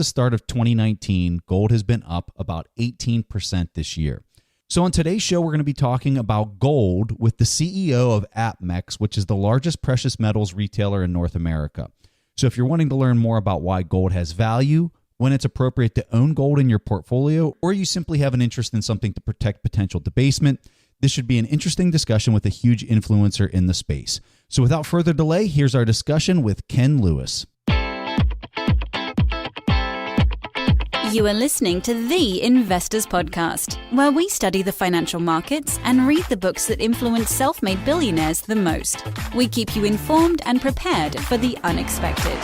the start of 2019, gold has been up about 18% this year. So on today's show, we're going to be talking about gold with the CEO of APMEX, which is the largest precious metals retailer in North America. So if you're wanting to learn more about why gold has value, when it's appropriate to own gold in your portfolio, or you simply have an interest in something to protect potential debasement, this should be an interesting discussion with a huge influencer in the space. So without further delay, here's our discussion with Ken Lewis. You are listening to The Investors Podcast, where we study the financial markets and read the books that influence self-made billionaires the most. We keep you informed and prepared for the unexpected.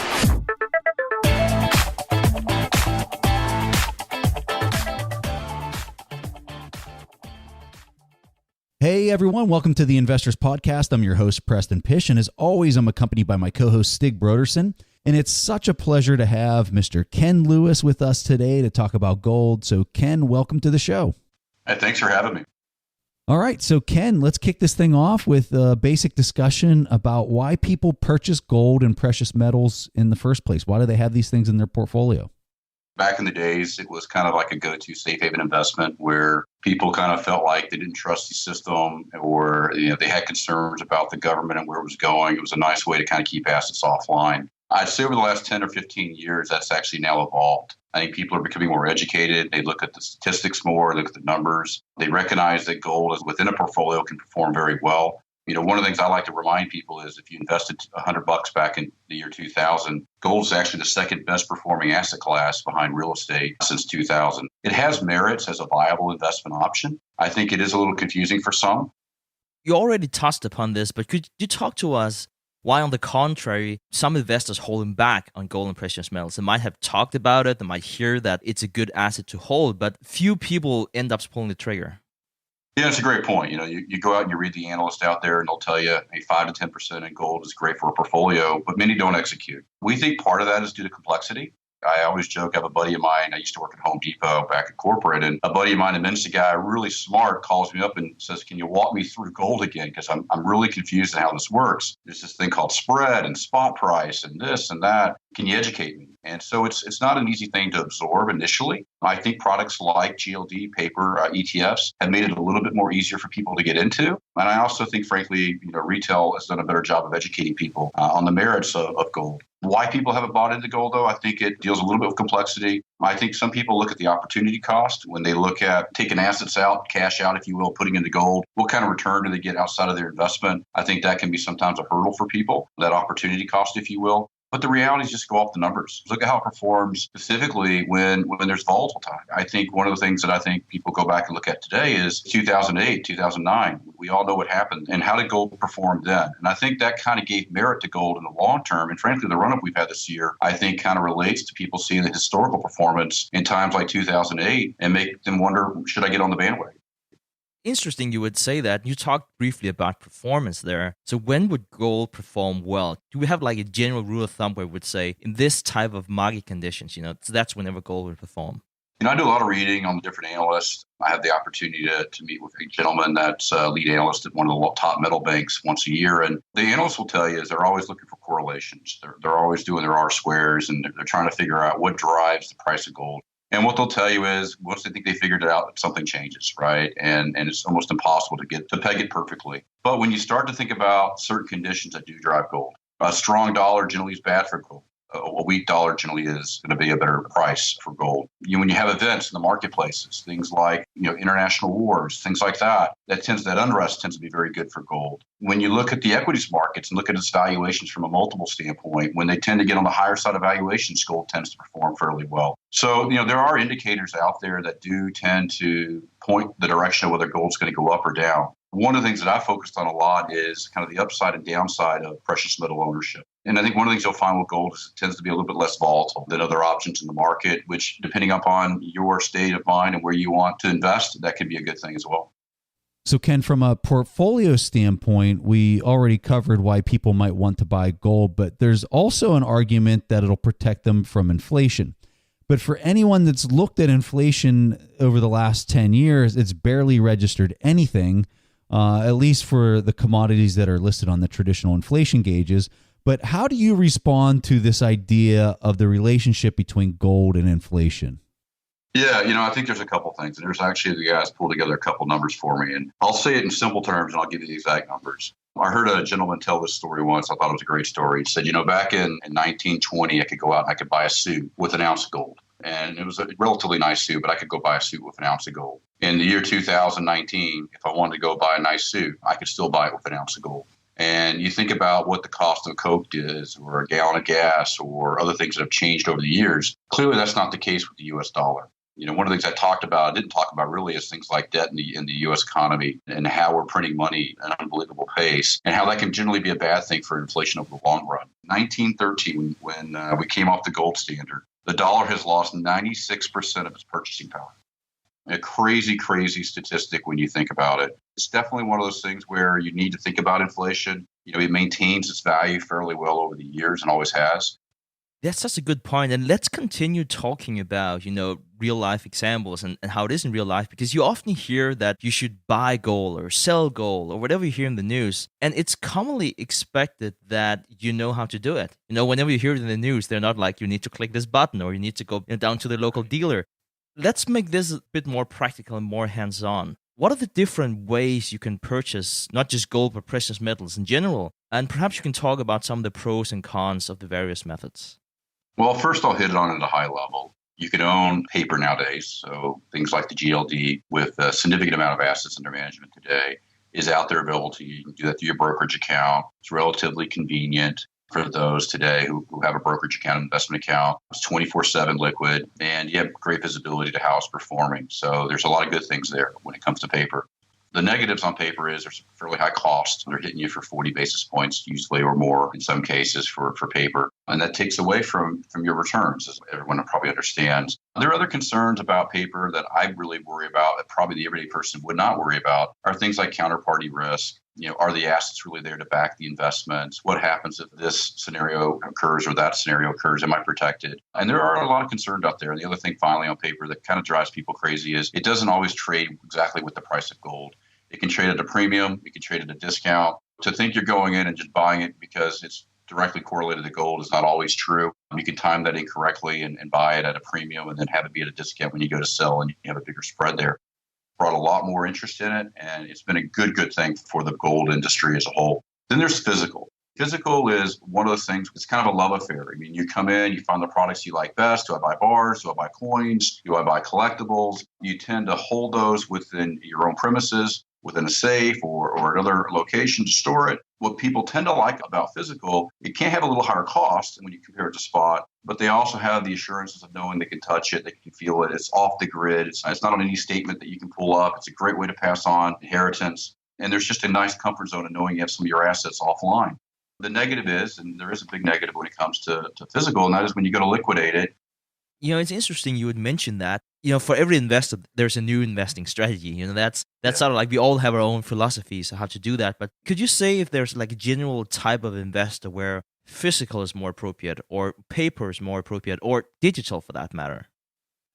Hey everyone, welcome to The Investors Podcast. I'm your host, Preston Pish, and as always, I'm accompanied by my co-host, Stig Brodersen. And it's such a pleasure to have Mr. Ken Lewis with us today to talk about gold. So Ken, welcome to the show. Hey, thanks for having me. All right. So Ken, let's kick this thing off with a basic discussion about why people purchase gold and precious metals in the first place. Why do they have these things in their portfolio? Back in the days, it was kind of like a go-to safe haven investment where people kind of felt like they didn't trust the system or they had concerns about the government and where it was going. It was a nice way to kind of keep assets offline. I'd say over the last 10 or 15 years, that's actually now evolved. I think people are becoming more educated. They look at the statistics more, look at the numbers. They recognize that gold is within a portfolio can perform very well. One of the things I like to remind people is if you invested $100 back in the year 2000, gold is actually the second best performing asset class behind real estate since 2000. It has merits as a viable investment option. I think it is a little confusing for some. You already touched upon this, but could you talk to us why, on the contrary, some investors holding back on gold and precious metals? They might have talked about it, they might hear that it's a good asset to hold, but few people end up pulling the trigger. Yeah, it's a great point. You go out and you read the analysts out there and they'll tell you a 5 to 10% in gold is great for a portfolio, but many don't execute. We think part of that is due to complexity. I always joke, I have a buddy of mine, I used to work at Home Depot back at corporate, and a buddy of mine, a Mensa guy, really smart, calls me up and says, can you walk me through gold again? Because I'm really confused on how this works. There's this thing called spread and spot price and this and that. Can you educate me? And so it's not an easy thing to absorb initially. I think products like GLD, paper, ETFs have made it a little bit more easier for people to get into. And I also think, frankly, retail has done a better job of educating people on the merits of gold. Why people haven't bought into gold, though, I think it deals a little bit with complexity. I think some people look at the opportunity cost when they look at taking assets out, cash out, if you will, putting into gold. What kind of return do they get outside of their investment? I think that can be sometimes a hurdle for people, that opportunity cost, if you will. But the reality is just go off the numbers. Look at how it performs specifically when there's volatile time. I think one of the things that I think people go back and look at today is 2008, 2009. We all know what happened and how did gold perform then? And I think that kind of gave merit to gold in the long term. And frankly, the run-up we've had this year, I think kind of relates to people seeing the historical performance in times like 2008 and make them wonder, should I get on the bandwagon? Interesting you would say that. You talked briefly about performance there. So when would gold perform well? Do we have like a general rule of thumb where we would say in this type of market conditions, so that's whenever gold would perform? I do a lot of reading on the different analysts. I have the opportunity to meet with a gentleman that's a lead analyst at one of the top metal banks once a year. And the analysts will tell you is they're always looking for correlations. They're always doing their R-squares and they're trying to figure out what drives the price of gold. And what they'll tell you is once they think they figured it out, something changes, right? And it's almost impossible to peg it perfectly. But when you start to think about certain conditions that do drive gold, a strong dollar generally is bad for gold. A weak dollar generally is going to be a better price for gold. When you have events in the marketplaces, things like international wars, things like that unrest tends to be very good for gold. When you look at the equities markets and look at its valuations from a multiple standpoint, when they tend to get on the higher side of valuations, gold tends to perform fairly well. So, there are indicators out there that do tend to point the direction of whether gold's going to go up or down. One of the things that I focused on a lot is kind of the upside and downside of precious metal ownership. And I think one of the things you'll find with gold is it tends to be a little bit less volatile than other options in the market, which depending upon your state of mind and where you want to invest, that could be a good thing as well. So Ken, from a portfolio standpoint, we already covered why people might want to buy gold, but there's also an argument that it'll protect them from inflation. But for anyone that's looked at inflation over the last 10 years, it's barely registered anything, at least for the commodities that are listed on the traditional inflation gauges. But how do you respond to this idea of the relationship between gold and inflation? Yeah, I think there's a couple things. And there's actually the guys pulled together a couple numbers for me. And I'll say it in simple terms and I'll give you the exact numbers. I heard a gentleman tell this story once. I thought it was a great story. He said, back in 1920, I could go out and I could buy a suit with an ounce of gold. And it was a relatively nice suit, but I could go buy a suit with an ounce of gold. In the year 2019, if I wanted to go buy a nice suit, I could still buy it with an ounce of gold. And you think about what the cost of Coke is, or a gallon of gas, or other things that have changed over the years. Clearly, that's not the case with the U.S. dollar. One of the things I didn't talk about really is things like debt in the U.S. economy and how we're printing money at an unbelievable pace and how that can generally be a bad thing for inflation over the long run. 1913, when we came off the gold standard, the dollar has lost 96% of its purchasing power. A crazy, crazy statistic when you think about it. It's definitely one of those things where you need to think about inflation. It maintains its value fairly well over the years and always has. That's such a good point. And let's continue talking about, real life examples and how it is in real life, because you often hear that you should buy gold or sell gold or whatever you hear in the news. And it's commonly expected that you know how to do it. Whenever you hear it in the news, they're not like you need to click this button or you need to go down to the local dealer. Let's make this a bit more practical and more hands-on. What are the different ways you can purchase not just gold but precious metals in general? And perhaps you can talk about some of the pros and cons of the various methods. Well, first I'll hit it on at a high level. You can own paper nowadays, so things like the GLD with a significant amount of assets under management today is out there available to you. You can do that through your brokerage account. It's relatively convenient for those today who have a brokerage account, investment account. It's 24/7 liquid, and you have great visibility to how it's performing. So there's a lot of good things there when it comes to paper. The negatives on paper is there's fairly high cost. They're hitting you for 40 basis points usually or more in some cases for paper. And that takes away from your returns, as everyone probably understands. There are other concerns about paper that I really worry about, that probably the everyday person would not worry about, are things like counterparty risk. Are the assets really there to back the investments? What happens if this scenario occurs or that scenario occurs? Am I protected? And there are a lot of concerns out there. And the other thing finally on paper that kind of drives people crazy is it doesn't always trade exactly with the price of gold. It can trade at a premium. It can trade at a discount. To think you're going in and just buying it because it's directly correlated to gold is not always true. You can time that incorrectly and buy it at a premium and then have it be at a discount when you go to sell and you have a bigger spread there. Brought a lot more interest in it, and it's been a good thing for the gold industry as a whole. Then there's physical. Physical is one of those things, it's kind of a love affair. I mean, you come in, you find the products you like best. Do I buy bars? Do I buy coins? Do I buy collectibles? You tend to hold those within your own premises, within a safe or another location to store it. What people tend to like about physical, it can have a little higher cost when you compare it to spot, but they also have the assurances of knowing they can touch it, they can feel it, it's off the grid, it's not on any statement that you can pull up, it's a great way to pass on inheritance, and there's just a nice comfort zone of knowing you have some of your assets offline. The negative is, and there is a big negative when it comes to physical, and that is when you go to liquidate it. It's interesting you would mention that. For every investor, there's a new investing strategy. That's sort of like we all have our own philosophies of how to do that. But could you say if there's like a general type of investor where physical is more appropriate or paper is more appropriate or digital for that matter?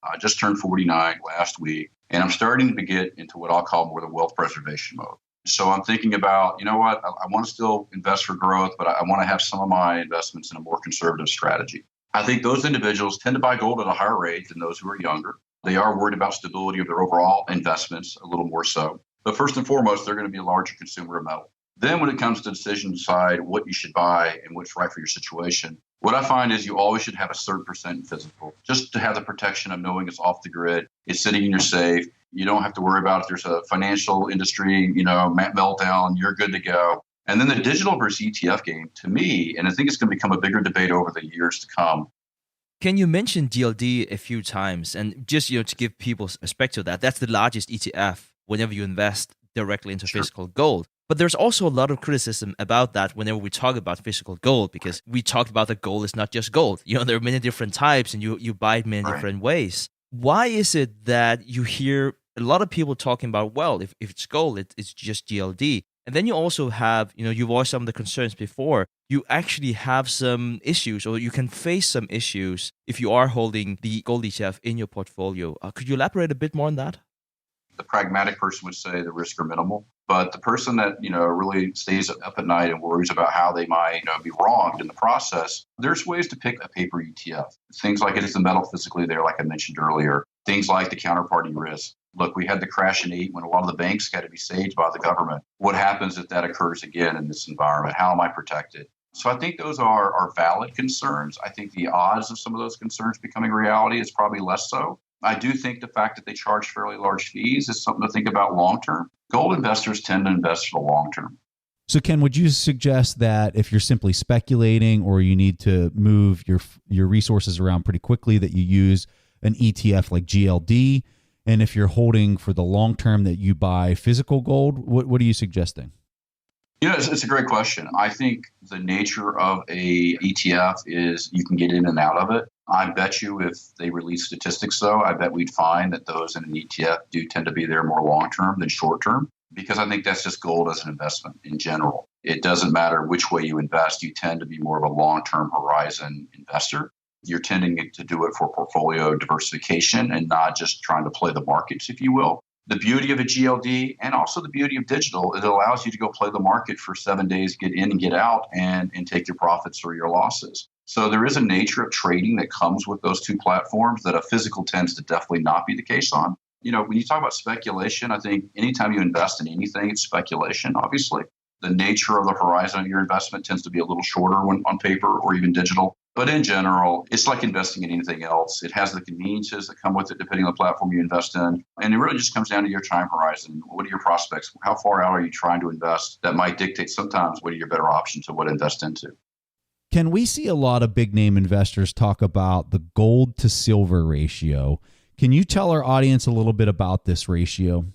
I just turned 49 last week, and I'm starting to get into what I'll call more the wealth preservation mode. So I'm thinking about, I want to still invest for growth, but I want to have some of my investments in a more conservative strategy. I think those individuals tend to buy gold at a higher rate than those who are younger. They are worried about stability of their overall investments a little more so. But first and foremost, they're going to be a larger consumer of metal. Then when it comes to decision to decide what you should buy and what's right for your situation, what I find is you always should have a certain percent in physical, just to have the protection of knowing it's off the grid, it's sitting in your safe. You don't have to worry about if there's a financial industry, meltdown, you're good to go. And then the digital versus ETF game, to me, and I think it's going to become a bigger debate over the years to come. Can you mention GLD a few times? And just to give people a perspective of that, that's the largest ETF whenever you invest directly into physical gold. But there's also a lot of criticism about that whenever we talk about physical gold, because we talked about that gold is not just gold. There are many different types and you buy it many different ways. Why is it that you hear a lot of people talking about, well, if it's gold, it's just GLD? And then you also have, you voiced some of the concerns before. You actually have some issues, or you can face some issues if you are holding the gold ETF in your portfolio. Could you elaborate a bit more on that? The pragmatic person would say the risks are minimal. But the person that, really stays up at night and worries about how they might, be wronged in the process, there's ways to pick a paper ETF. Things like is the metal physically there, like I mentioned earlier. Things like the counterparty risk. Look, we had the crash in 2008 when a lot of the banks had to be saved by the government. What happens if that occurs again in this environment? How am I protected? So I think those are valid concerns. I think the odds of some of those concerns becoming reality is probably less so. I do think the fact that they charge fairly large fees is something to think about long term. Gold investors tend to invest for the long term. So, Ken, would you suggest that if you're simply speculating or you need to move your resources around pretty quickly, that you use an ETF like GLD? And if you're holding for the long term, that you buy physical gold? What are you suggesting? It's a great question. I think the nature of a ETF is you can get in and out of it. I bet you if they release statistics, though, I bet we'd find that those in an ETF do tend to be there more long-term than short-term, because I think that's just gold as an investment in general. It doesn't matter which way you invest. You tend to be more of a long-term horizon investor. You're tending to do it for portfolio diversification and not just trying to play the markets, if you will. The beauty of a GLD and also the beauty of digital, it allows you to go play the market for 7 days, get in and get out, and take your profits or your losses. So there is a nature of trading that comes with those two platforms that a physical tends to definitely not be the case on. When you talk about speculation, I think anytime you invest in anything, it's speculation, obviously. The nature of the horizon of your investment tends to be a little shorter when on paper or even digital. But in general, it's like investing in anything else. It has the conveniences that come with it depending on the platform you invest in. And it really just comes down to your time horizon. What are your prospects? How far out are you trying to invest? That might dictate sometimes what are your better options of what to invest into. Can we see a lot of big name investors talk about the gold to silver ratio? Can you tell our audience a little bit about this ratio?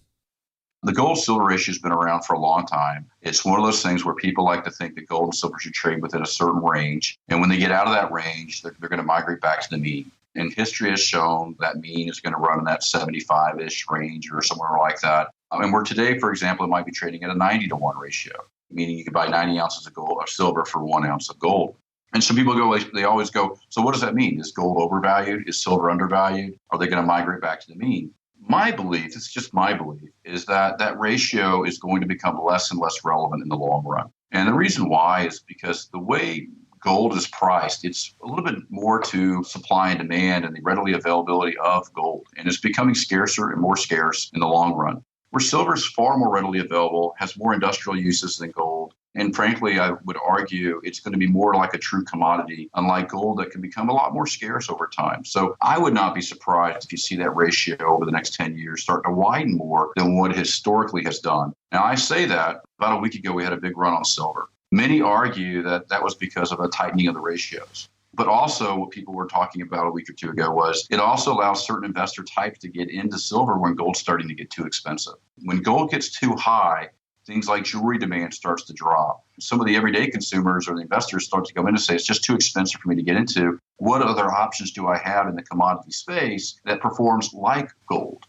The gold-silver ratio has been around for a long time. It's one of those things where people like to think that gold and silver should trade within a certain range. And when they get out of that range, they're going to migrate back to the mean. And history has shown that mean is going to run in that 75-ish range or somewhere like that. And where today, for example, it might be trading at a 90-to-1 ratio, meaning you can buy 90 ounces of gold or silver for 1 ounce of gold. And so people they always go, so what does that mean? Is gold overvalued? Is silver undervalued? Are they going to migrate back to the mean? My belief, it's just my belief, is that that ratio is going to become less and less relevant in the long run. And the reason why is because the way gold is priced, it's a little bit more to supply and demand and the readily availability of gold. And it's becoming scarcer and more scarce in the long run. Where silver is far more readily available, has more industrial uses than gold. And frankly, I would argue it's going to be more like a true commodity, unlike gold that can become a lot more scarce over time. So I would not be surprised if you see that ratio over the next 10 years start to widen more than what it historically has done. Now, I say that about a week ago, we had a big run on silver. Many argue that that was because of a tightening of the ratios. But also what people were talking about a week or two ago was it also allows certain investor types to get into silver when gold's starting to get too expensive. When gold gets too high, things like jewelry demand starts to drop. Some of the everyday consumers or the investors start to go in and say, it's just too expensive for me to get into. What other options do I have in the commodity space that performs like gold?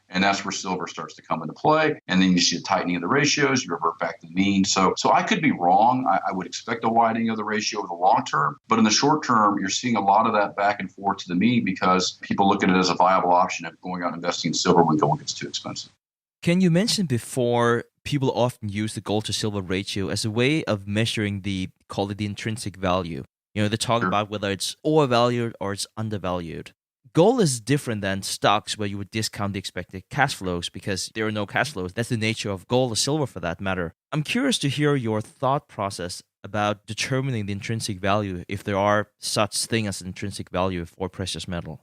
And that's where silver starts to come into play. And then you see a tightening of the ratios, you revert back to the mean. So I could be wrong. I would expect a widening of the ratio over the long term. But in the short term, you're seeing a lot of that back and forth to the mean because people look at it as a viable option of going out and investing in silver when gold gets too expensive. Ken, you mentioned before people often use the gold to silver ratio as a way of measuring call it the intrinsic value. They talk about whether it's overvalued or it's undervalued. Gold is different than stocks where you would discount the expected cash flows because there are no cash flows. That's the nature of gold or silver for that matter. I'm curious to hear your thought process about determining the intrinsic value, if there are such thing as intrinsic value for precious metal.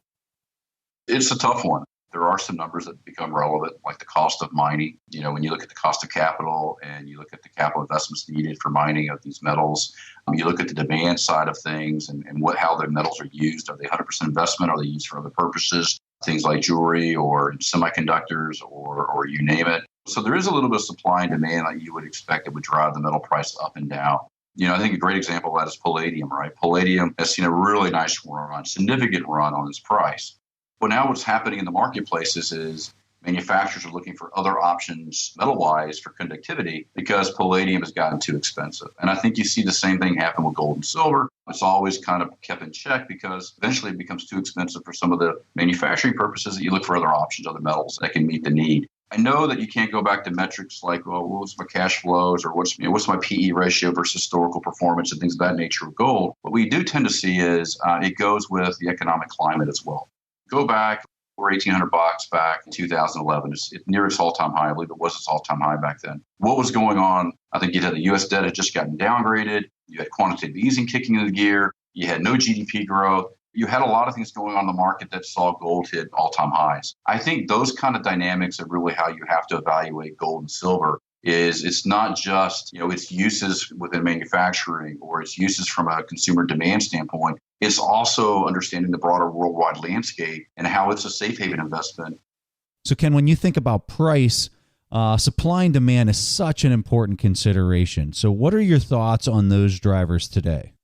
It's a tough one. There are some numbers that become relevant, like the cost of mining. When you look at the cost of capital and you look at the capital investments needed for mining of these metals, you look at the demand side of things and how the metals are used. Are they 100% investment? Are they used for other purposes? Things like jewelry or semiconductors or you name it. So there is a little bit of supply and demand that you would expect that would drive the metal price up and down. I think a great example of that is palladium, right? Palladium has seen a really nice run, significant run on its price. But now what's happening in the marketplaces is manufacturers are looking for other options metal-wise for conductivity because palladium has gotten too expensive. And I think you see the same thing happen with gold and silver. It's always kind of kept in check because eventually it becomes too expensive for some of the manufacturing purposes that you look for other options, other metals that can meet the need. I know that you can't go back to metrics like, well, what's my cash flows or what's my PE ratio versus historical performance and things of that nature of gold. What we do tend to see is it goes with the economic climate as well. Go back, we're $1,800 back in 2011. It's near its all-time high. I believe it was its all-time high back then. What was going on? I think you had the U.S. debt had just gotten downgraded. You had quantitative easing kicking into gear. You had no GDP growth. You had a lot of things going on in the market that saw gold hit all-time highs. I think those kind of dynamics are really how you have to evaluate gold and silver. Is it's not just, its uses within manufacturing or its uses from a consumer demand standpoint. It's also understanding the broader worldwide landscape and how it's a safe haven investment. So, Ken, when you think about price, supply and demand is such an important consideration. So what are your thoughts on those drivers today?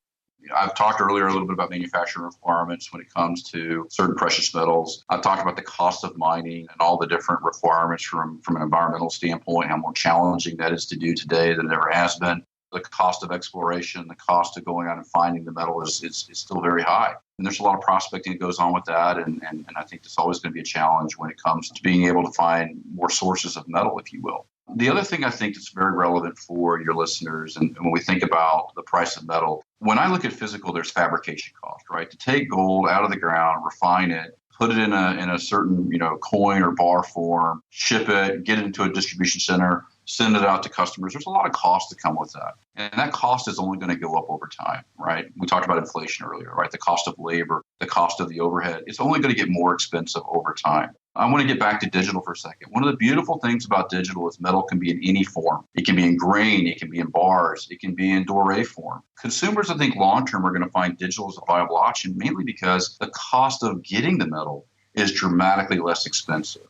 I've talked earlier a little bit about manufacturing requirements when it comes to certain precious metals. I've talked about the cost of mining and all the different requirements from an environmental standpoint, how more challenging that is to do today than it ever has been. The cost of exploration, the cost of going out and finding the metal is still very high. And there's a lot of prospecting that goes on with that. And I think it's always going to be a challenge when it comes to being able to find more sources of metal, if you will. The other thing I think that's very relevant for your listeners, and when we think about the price of metal, when I look at physical, there's fabrication cost, right? To take gold out of the ground, refine it, put it in a certain, coin or bar form, ship it, get it into a distribution center, send it out to customers. There's a lot of cost to come with that. And that cost is only going to go up over time, right? We talked about inflation earlier, right? The cost of labor, the cost of the overhead, it's only going to get more expensive over time. I want to get back to digital for a second. One of the beautiful things about digital is metal can be in any form. It can be in grain, it can be in bars, it can be in doré form. Consumers, I think, long-term are going to find digital as a viable option, mainly because the cost of getting the metal is dramatically less expensive.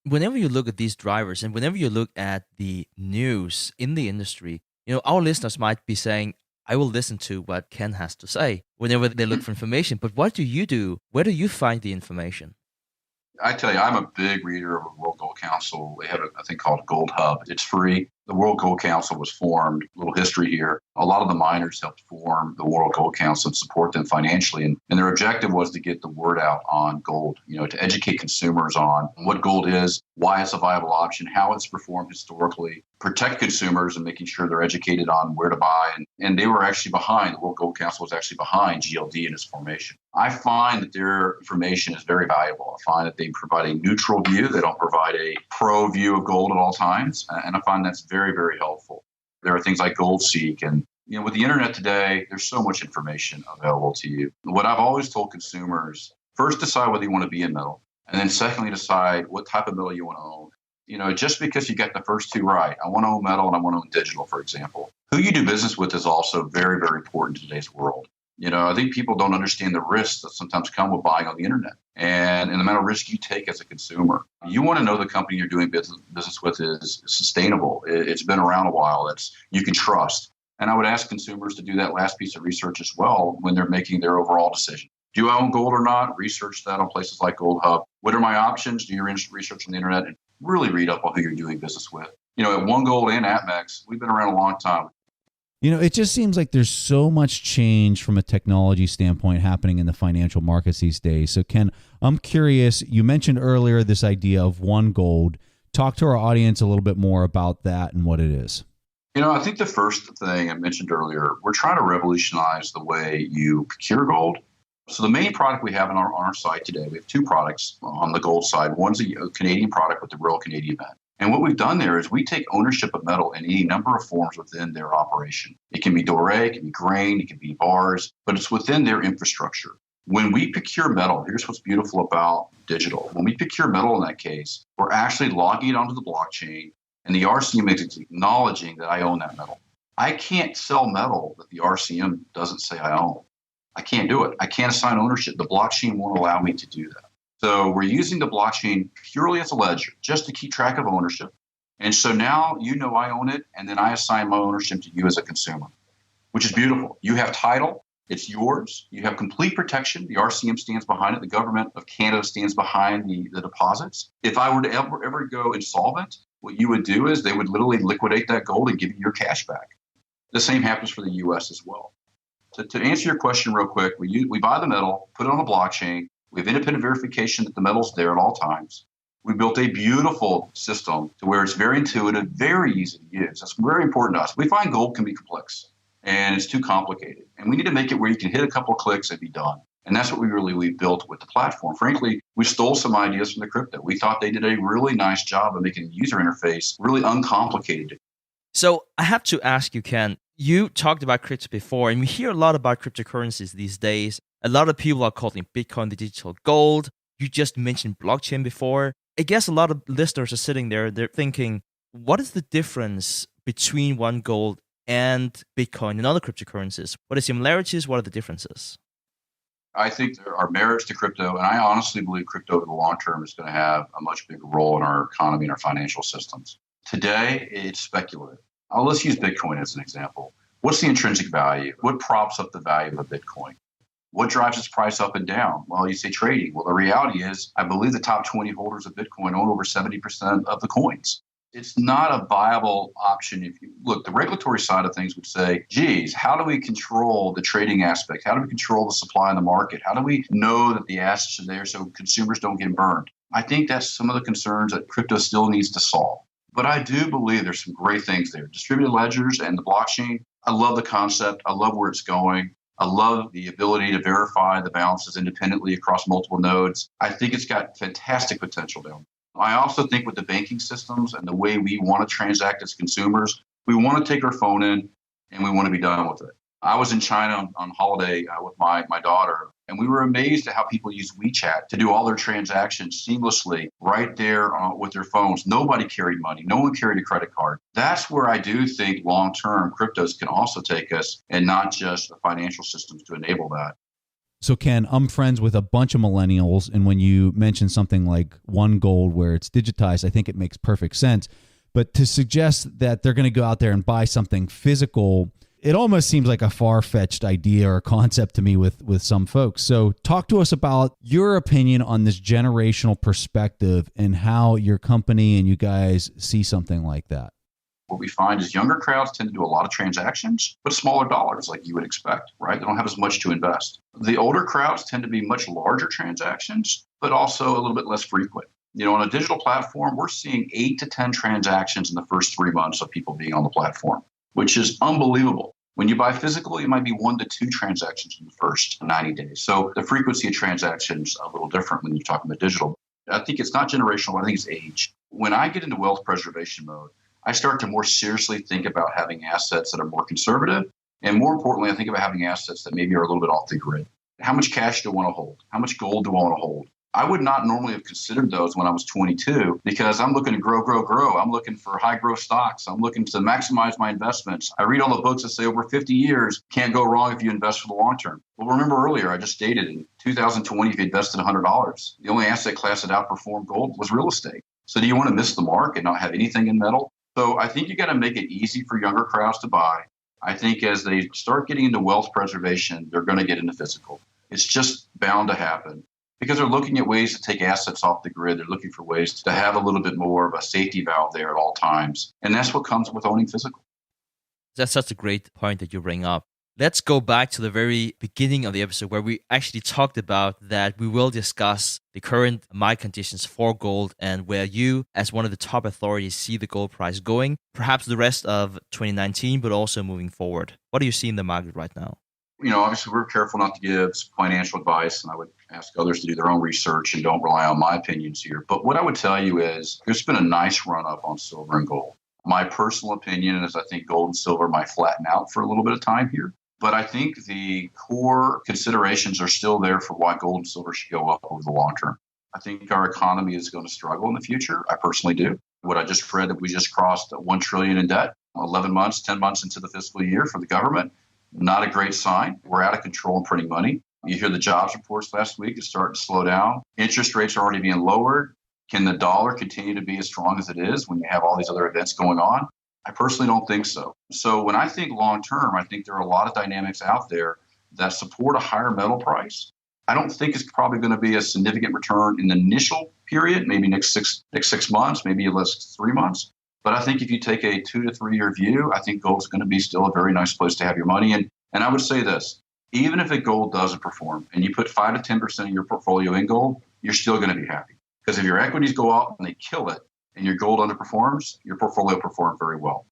Whenever you look at these drivers and whenever you look at the news in the industry, our listeners might be saying, I will listen to what Ken has to say whenever they look for information. But what do you do? Where do you find the information? I tell you, I'm a big reader of the World Gold Council. They have a thing called Gold Hub. It's free. The World Gold Council was formed, a little history here. A lot of the miners helped form the World Gold Council and support them financially. And their objective was to get the word out on gold, to educate consumers on what gold is, why it's a viable option, how it's performed historically, protect consumers and making sure they're educated on where to buy. And they were actually behind, the World Gold Council was actually behind GLD in its formation. I find that their information is very valuable. I find that they provide a neutral view. They don't provide a pro view of gold at all times. And I find that's very, very helpful. There are things like GoldSeek. And with the internet today, there's so much information available to you. What I've always told consumers, first decide whether you want to be in metal. And then secondly, decide what type of metal you want to own. Just because you get the first two right, I want to own metal and I want to own digital, for example. Who you do business with is also very, very important in today's world. I think people don't understand the risks that sometimes come with buying on the internet and the amount of risk you take as a consumer. You want to know the company you're doing business with is sustainable. It's been around a while. You can trust. And I would ask consumers to do that last piece of research as well when they're making their overall decision. Do I own gold or not? Research that on places like Gold Hub. What are my options? Do your research on the internet and really read up on who you're doing business with. At One Gold and APMEX, we've been around a long time. It just seems like there's so much change from a technology standpoint happening in the financial markets these days. So, Ken, I'm curious, you mentioned earlier this idea of One Gold. Talk to our audience a little bit more about that and what it is. I think the first thing I mentioned earlier, we're trying to revolutionize the way you procure gold. So the main product we have on our site today, we have two products on the gold side. One's a Canadian product with the Royal Canadian Mint. And what we've done there is we take ownership of metal in any number of forms within their operation. It can be doré, it can be grain, it can be bars, but it's within their infrastructure. When we procure metal, here's what's beautiful about digital. When we procure metal in that case, we're actually logging it onto the blockchain, and the RCM is acknowledging that I own that metal. I can't sell metal that the RCM doesn't say I own. I can't do it. I can't assign ownership. The blockchain won't allow me to do that. So we're using the blockchain purely as a ledger, just to keep track of ownership. And so now I own it, and then I assign my ownership to you as a consumer, which is beautiful. You have title. It's yours. You have complete protection. The RCM stands behind it. The government of Canada stands behind the deposits. If I were to ever go insolvent, what you would do is they would literally liquidate that gold and give you your cash back. The same happens for the U.S. as well. So to answer your question real quick, we buy the metal, put it on the blockchain. We have independent verification that the metal's there at all times. We built a beautiful system to where it's very intuitive, very easy to use. That's very important to us. We find gold can be complex and it's too complicated. And we need to make it where you can hit a couple of clicks and be done. And that's what we built with the platform. Frankly, we stole some ideas from the crypto. We thought they did a really nice job of making the user interface really uncomplicated. So I have to ask you, Ken, you talked about crypto before, and we hear a lot about cryptocurrencies these days. A lot of people are calling Bitcoin the digital gold. You just mentioned blockchain before. I guess a lot of listeners are sitting there, they're thinking, what is the difference between one gold and Bitcoin and other cryptocurrencies? What are the similarities? What are the differences? I think there are merits to crypto, and I honestly believe crypto over the long term is going to have a much bigger role in our economy and our financial systems. Today, it's speculative. Let's use Bitcoin as an example. What's the intrinsic value? What props up the value of a Bitcoin? What drives its price up and down? Well, you say trading. Well, the reality is, I believe the top 20 holders of Bitcoin own over 70% of the coins. It's not a viable option. If you look, the regulatory side of things would say, geez, how do we control the trading aspect? How do we control the supply in the market? How do we know that the assets are there so consumers don't get burned? I think that's some of the concerns that crypto still needs to solve. But I do believe there's some great things there. Distributed ledgers and the blockchain, I love the concept. I love where it's going. I love the ability to verify the balances independently across multiple nodes. I think it's got fantastic potential down. I also think with the banking systems and the way we want to transact as consumers, we want to take our phone in and we want to be done with it. I was in China on holiday with my daughter, and we were amazed at how people use WeChat to do all their transactions seamlessly right there with their phones. Nobody carried money. No one carried a credit card. That's where I do think long-term cryptos can also take us, and not just the financial systems to enable that. So, Ken, I'm friends with a bunch of millennials, and when you mention something like One Gold where it's digitized, I think it makes perfect sense. But to suggest that they're going to go out there and buy something physical, it almost seems like a far-fetched idea or concept to me with some folks. So talk to us about your opinion on this generational perspective and how your company and you guys see something like that. What we find is younger crowds tend to do a lot of transactions, but smaller dollars like you would expect, right? They don't have as much to invest. The older crowds tend to be much larger transactions, but also a little bit less frequent. On a digital platform, we're seeing 8 to 10 transactions in the first 3 months of people being on the platform, which is unbelievable. When you buy physical, it might be 1 to 2 transactions in the first 90 days. So the frequency of transactions is a little different when you're talking about digital. I think it's not generational, I think it's age. When I get into wealth preservation mode, I start to more seriously think about having assets that are more conservative. And more importantly, I think about having assets that maybe are a little bit off the grid. How much cash do I want to hold? How much gold do I want to hold? I would not normally have considered those when I was 22 because I'm looking to grow. I'm looking for high growth stocks. I'm looking to maximize my investments. I read all the books that say over 50 years, can't go wrong if you invest for the long term. Well, remember earlier, I just stated in 2020, if you invested $100, the only asset class that outperformed gold was real estate. So do you want to miss the mark and not have anything in metal? So I think you got to make it easy for younger crowds to buy. I think as they start getting into wealth preservation, they're going to get into physical. It's just bound to happen because they're looking at ways to take assets off the grid. They're looking for ways to have a little bit more of a safety valve there at all times. And that's what comes with owning physical. That's such a great point that you bring up. Let's go back to the very beginning of the episode where we actually talked about that we will discuss the current market conditions for gold and where you, as one of the top authorities, see the gold price going, perhaps the rest of 2019, but also moving forward. What do you see in the market right now? Obviously, we're careful not to give financial advice, and I would ask others to do their own research and don't rely on my opinions here. But what I would tell you is there's been a nice run up on silver and gold. My personal opinion is I think gold and silver might flatten out for a little bit of time here. But I think the core considerations are still there for why gold and silver should go up over the long term. I think our economy is going to struggle in the future. I personally do. What I just read that we just crossed $1 trillion in debt, 11 months, 10 months into the fiscal year for the government. Not a great sign. We're out of control in printing money. You hear the jobs reports last week is starting to slow down. Interest rates are already being lowered. Can the dollar continue to be as strong as it is when you have all these other events going on? I personally don't think so. So when I think long term, I think there are a lot of dynamics out there that support a higher metal price. I don't think it's probably going to be a significant return in the initial period, maybe next six months, maybe less 3 months. But I think if you take a 2 to 3 year view, I think gold's going to be still a very nice place to have your money. And I would say this, even if gold doesn't perform and you put 5 to 10% of your portfolio in gold, you're still going to be happy Because if your equities go up and they kill it and your gold underperforms, your portfolio performed very well.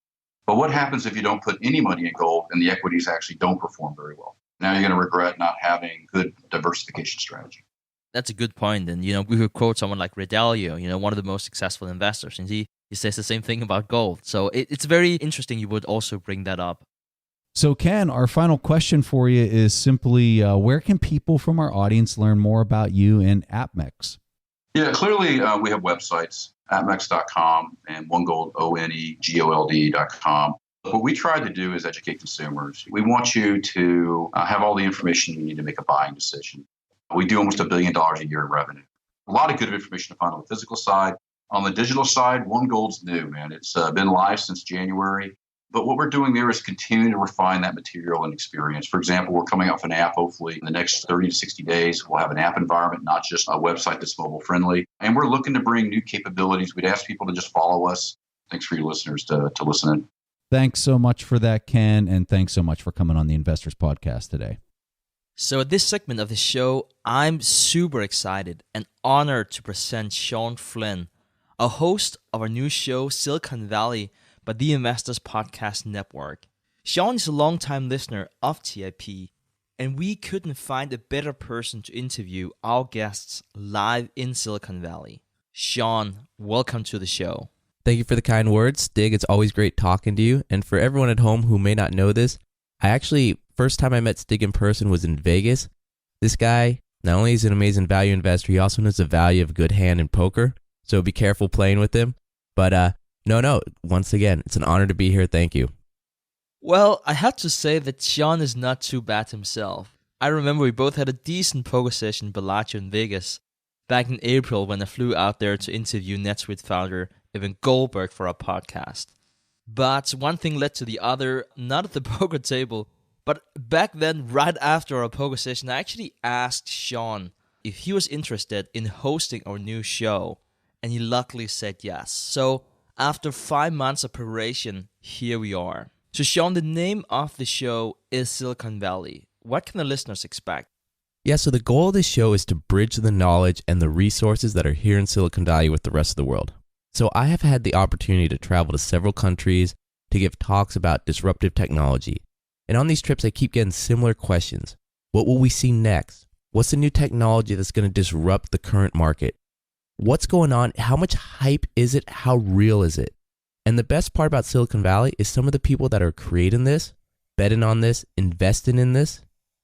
But what happens if you don't put any money in gold and the equities actually don't perform very well? Now you're going to regret not having good diversification strategy. That's a good point. And, we could quote someone like Ray Dalio, one of the most successful investors, and he says the same thing about gold. So it's very interesting you would also bring that up. So Ken, our final question for you is simply, where can people from our audience learn more about you and APMEX? Yeah, clearly we have websites, apmex.com and onegold.com. What we try to do is educate consumers. We want you to have all the information you need to make a buying decision. We do almost $1 billion a year in revenue. A lot of good information to find on the physical side. On the digital side, One Gold's new, man. It's been live since January. But what we're doing there is continue to refine that material and experience. For example, we're coming out with an app, hopefully in the next 30 to 60 days. We'll have an app environment, not just a website that's mobile friendly. And we're looking to bring new capabilities. We'd ask people to just follow us. Thanks for your listeners to listen in. Thanks so much for that, Ken. And thanks so much for coming on the Investors Podcast today. So at this segment of the show, I'm super excited and honored to present Sean Flynn, a host of our new show, Silicon Valley, by the Investors Podcast Network. Sean is a longtime listener of TIP, and we couldn't find a better person to interview our guests live in Silicon Valley. Sean, welcome to the show. Thank you for the kind words, Stig. It's always great talking to you. And for everyone at home who may not know this, first time I met Stig in person was in Vegas. This guy, not only is an amazing value investor, he also knows the value of a good hand in poker. So be careful playing with him. But no, once again, it's an honor to be here. Thank you. Well, I have to say that Sean is not too bad himself. I remember we both had a decent poker session in Bellagio in Vegas back in April when I flew out there to interview NetSuite founder Evan Goldberg for our podcast. But one thing led to the other, not at the poker table, but back then, right after our poker session, I actually asked Sean if he was interested in hosting our new show, and he luckily said yes. So after 5 months of preparation, here we are. So Sean, the name of the show is Silicon Valley. What can the listeners expect? Yeah, so the goal of this show is to bridge the knowledge and the resources that are here in Silicon Valley with the rest of the world. So I have had the opportunity to travel to several countries to give talks about disruptive technology. And on these trips, I keep getting similar questions. What will we see next? What's the new technology that's going to disrupt the current market? What's going on? How much hype is it? How real is it? And the best part about Silicon Valley is some of the people that are creating this, betting on this, investing in this,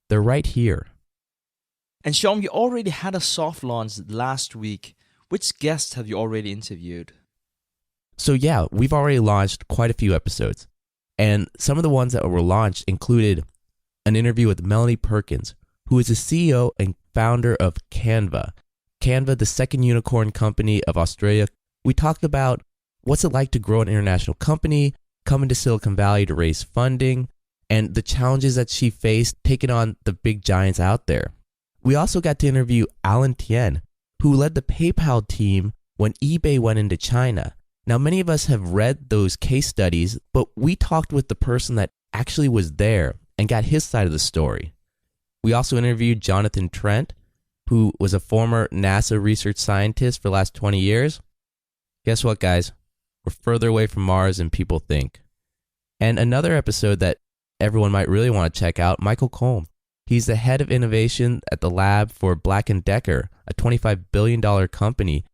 they're right here. And Sean, you already had a soft launch last week. Which guests have you already interviewed? So yeah, we've already launched quite a few episodes. And some of the ones that were launched included an interview with Melanie Perkins, who is the CEO and founder of Canva. Canva, the second unicorn company of Australia. We talked about what's it like to grow an international company, coming to Silicon Valley to raise funding, and the challenges that she faced taking on the big giants out there. We also got to interview Alan Tien, who led the PayPal team when eBay went into China. Now, many of us have read those case studies, but we talked with the person that actually was there and got his side of the story. We also interviewed Jonathan Trent, who was a former NASA research scientist for the last 20 years. Guess what, guys? We're further away from Mars than people think. And another episode that everyone might really want to check out, Michael Colm. He's the head of innovation at the lab for Black & Decker, a $25 billion company.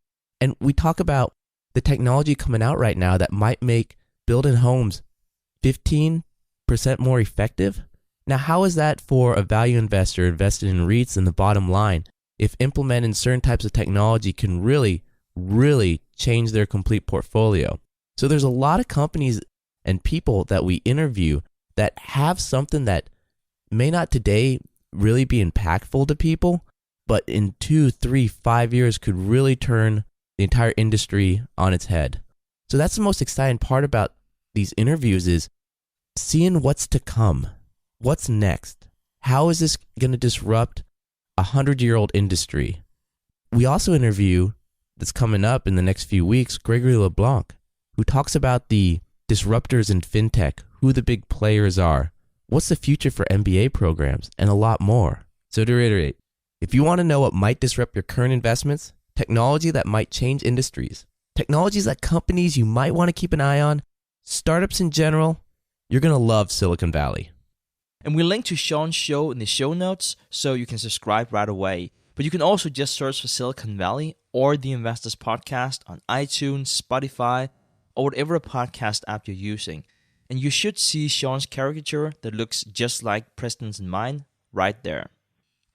And we talk about the technology coming out right now that might make building homes 15% more effective. Now, how is that for a value investor invested in REITs in the bottom line? If implementing certain types of technology can really change their complete portfolio. So there's a lot of companies and people that we interview that have something that may not today really be impactful to people, but in 2, 3, 5 years could really turn the entire industry on its head. So that's the most exciting part about these interviews is seeing what's to come. What's next? How is this going to disrupt a 100-year-old industry? We also interview, that's coming up in the next few weeks, Gregory LeBlanc, who talks about the disruptors in fintech, who the big players are, what's the future for MBA programs, and a lot more. So to reiterate, if you want to know what might disrupt your current investments, technology that might change industries, technologies that companies you might want to keep an eye on, startups in general. You're going to love Silicon Valley. And we link to Sean's show in the show notes so you can subscribe right away. But you can also just search for Silicon Valley or the Investors Podcast on iTunes, Spotify, or whatever podcast app you're using. And you should see Sean's caricature that looks just like Preston's and mine right there.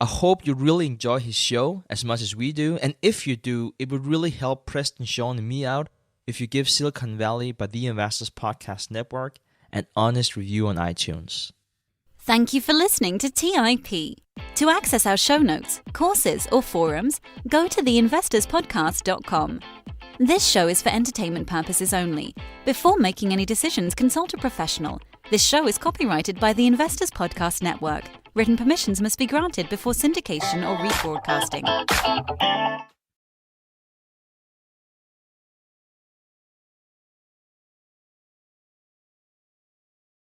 I hope you really enjoy his show as much as we do. And if you do, it would really help Preston, Sean, and me out if you give Silicon Valley by the Investors Podcast Network an honest review on iTunes. Thank you for listening to TIP. To access our show notes, courses, or forums, go to theinvestorspodcast.com. This show is for entertainment purposes only. Before making any decisions, consult a professional. This show is copyrighted by the Investors Podcast Network. Written permissions must be granted before syndication or rebroadcasting.